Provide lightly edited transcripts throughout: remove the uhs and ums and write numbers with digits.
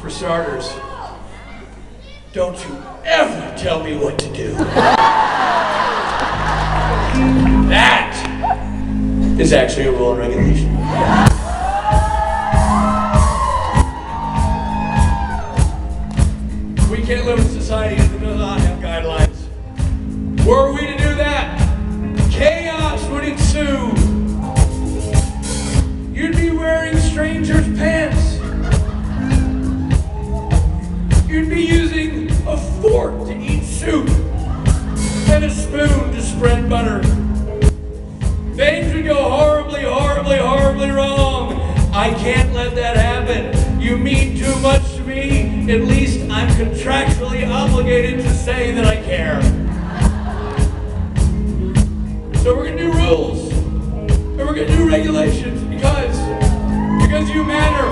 For starters, don't you ever tell me what to do. That is actually a rule and regulation. We can't live in a society that does not have guidelines. Were we to do that, chaos would ensue. You'd be wearing strangers' pants. You'd be using a fork to eat soup and a spoon to spread butter. Things would go horribly, horribly, horribly wrong. I can't let that happen. You mean too much to me. At least I'm contractually obligated to say that I care. So we're gonna do rules, and we're gonna do regulations because you matter.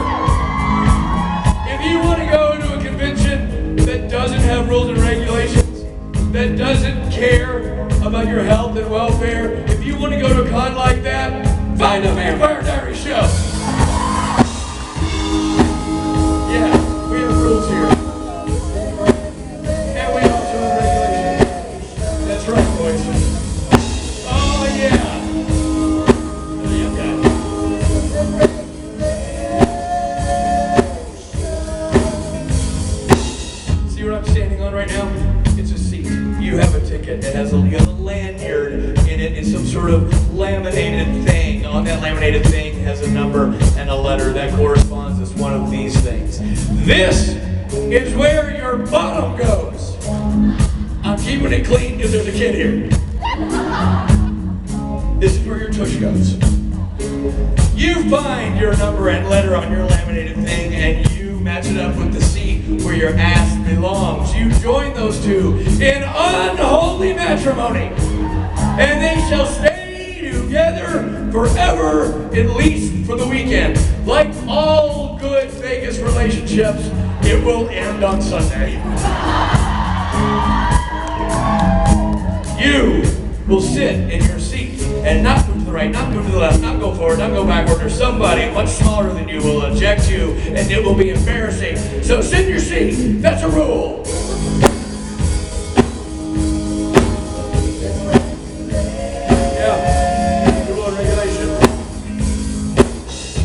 If you want to go to a convention that doesn't have rules and regulations, that doesn't care about your health and welfare, if you want to go to a con like that, find a Vampire Diaries show. Yeah, we have rules here. And we also have regulations. That's right, boys. Oh, yeah. See what I'm standing on right now? It's a seat. You have a ticket. It has a lanyard in it. It's some sort of laminated thing. On that laminated thing has a number and a letter that corresponds as one of these things. This is where your bottom goes. I'm keeping it clean because there's a kid here. This is where your tush goes. You find your number and letter on your laminated thing and you match it up with the seat where your ass belongs. You join those two in unholy matrimony, and they shall stay together forever, at least for the weekend. Like all good Vegas relationships, it will end on Sunday. You will sit in your seat and not move to the right, not move to the left, not go forward, not go backward, or somebody much smaller than you will eject you, and it will be embarrassing. So sit in your seat. That's a rule. Yeah, rule and regulation.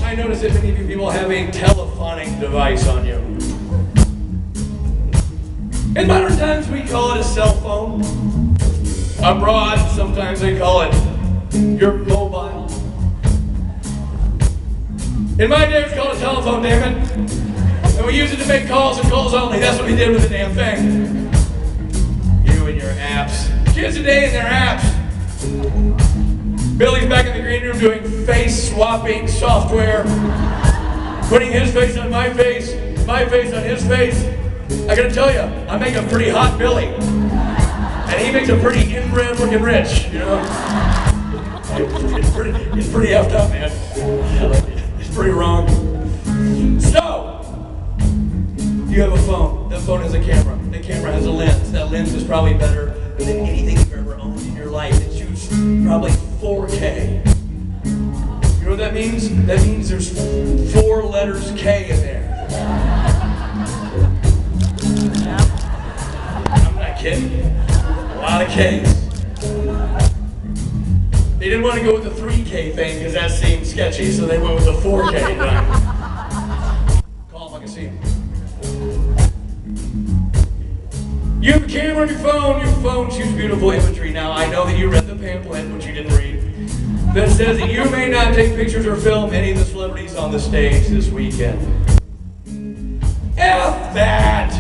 I notice that many of you people have a telephonic device on you. In modern times, we call it a cell phone. Abroad, sometimes they call it your mobile. In my day, it was called a telephone, damn it. And we use it to make calls and calls only. That's what we did with the damn thing. You and your apps. Kids today and their apps. Billy's back in the green room doing face swapping software. Putting his face on my face on his face. I gotta tell you, I make a pretty hot Billy. And he makes a pretty inbred looking Rich, you know? It's pretty effed up, man. It's pretty wrong. So, you have a phone. That phone has a camera. The camera has a lens. That lens is probably better than anything you've ever owned in your life. It shoots probably 4K. You know what that means? That means there's 4 letters K in there. I'm not kidding. A lot of K's. They didn't want to go with the 3K thing because that seemed sketchy, so they went with the 4K. Call them, I can see them. You have a camera on your phone. Your phone shoots beautiful imagery. Now, I know that you read the pamphlet, which you didn't read, that says that you may not take pictures or film any of the celebrities on the stage this weekend. F that!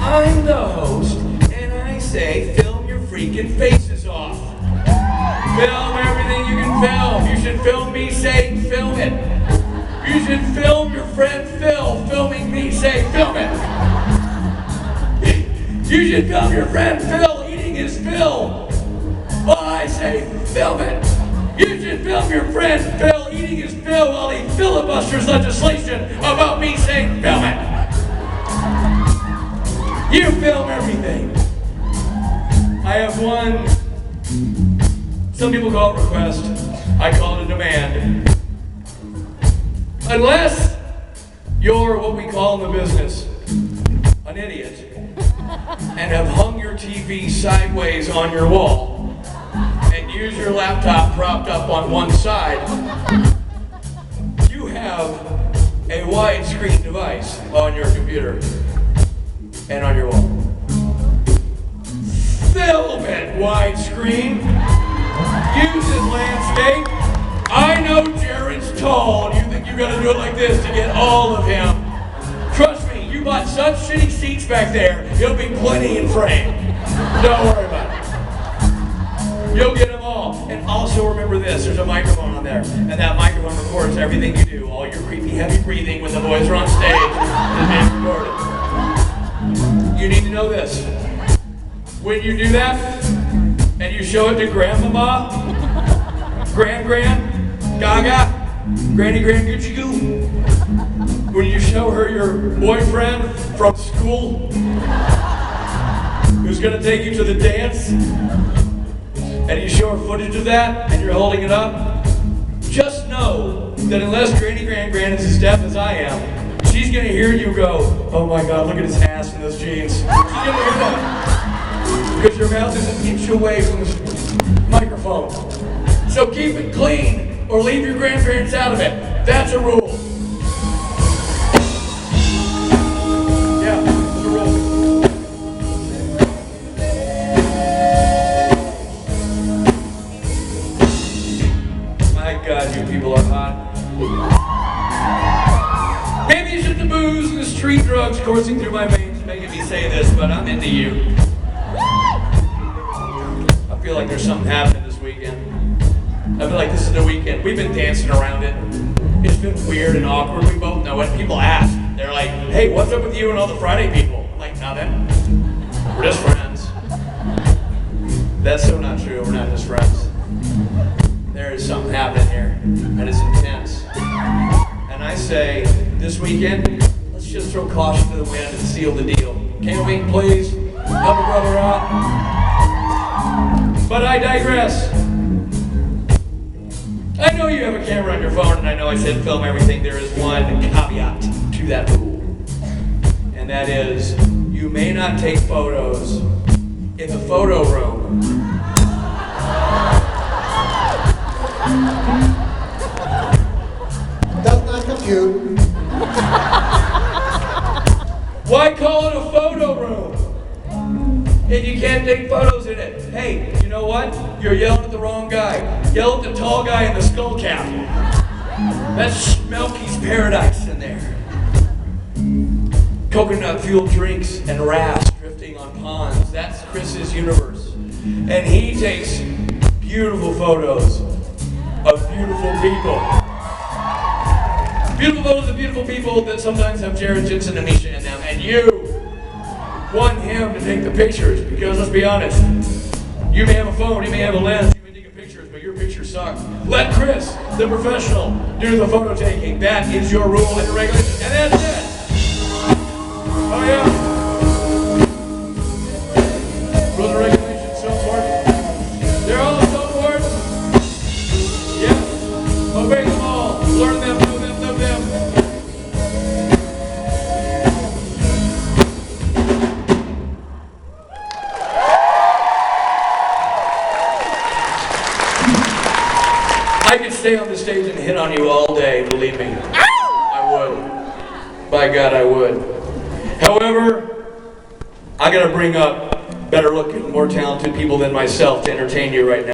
I'm the host, and I say film your freaking faces off. Film everything you can film. You should film me saying film it. You should film your friend Phil filming me saying film it. You should film your friend Phil eating his fill while I say film it. You should film your friend Phil eating his fill while he filibusters legislation about me saying film it. You film everything. I have one, some people call it request, I call it a demand. Unless you're what we call in the business an idiot and have hung your TV sideways on your wall and use your laptop propped up on one side, you have a widescreen device on your computer and on your wall. Film it widescreen. Use it landscape. I know Jared's tall and you think you're going to do it like this to get all of him. Trust me, you bought such shitty seats back there, there'll be plenty in frame. Don't worry about it. You'll get them all. And also remember this, there's a microphone on there. And that microphone records everything you do. All your creepy, heavy breathing when the boys are on stage is being recorded. You need to know this. When you do that, and you show it to Grandmama, Gran, Gaga, Granny Gucci Goo, when you show her your boyfriend from school, who's gonna take you to the dance, and you show her footage of that, and you're holding it up, just know that unless Granny Gran is as deaf as I am, she's gonna hear you go, oh my God, look at his ass in those jeans. She's gonna hear that. Because your mouth is an inch away from the microphone. So keep it clean or leave your grandparents out of it. That's a rule. Yeah, it's a rule. My God, you people are hot. Maybe it's just the booze and the street drugs coursing through my veins making me say this, but I'm into you. I feel like there's something happening this weekend. I feel like this is the weekend. We've been dancing around it. It's been weird and awkward. We both know it. People ask. They're like, hey, what's up with you and all the Friday people? I'm like, nothing. We're just friends. That's so not true. We're not just friends. There is something happening here, and it's intense. And I say, this weekend, let's just throw caution to the wind and seal the deal. Can we, please? Help a brother out. But I digress. I know you have a camera on your phone, and I know I said film everything. There is one caveat to that rule. And that is, you may not take photos in the photo room. That's not compute. Why call it a photo room? And you can't take photos in it. Hey, you know what? You're yelling at the wrong guy. Yell at the tall guy in the skull cap. That's Schmelky's paradise in there. Coconut fueled drinks and rafts drifting on ponds. That's Chris's universe. And he takes beautiful photos of beautiful people. Beautiful photos of beautiful people that sometimes have Jared, Jensen, and Misha in them. And you want him to take the pictures, because let's be honest, you may have a phone, you may have a lens, you may take pictures, but your pictures suck. Let Chris, the professional, do the photo taking. That is your rule and your regulation, and that's it. Oh yeah. Rules and regulations, so important. They're all so important. Yes. Obey them all. Learn them, know them, live them. I could stay on the stage and hit on you all day, believe me. I would. By God, I would. However, I gotta bring up better looking, more talented people than myself to entertain you right now.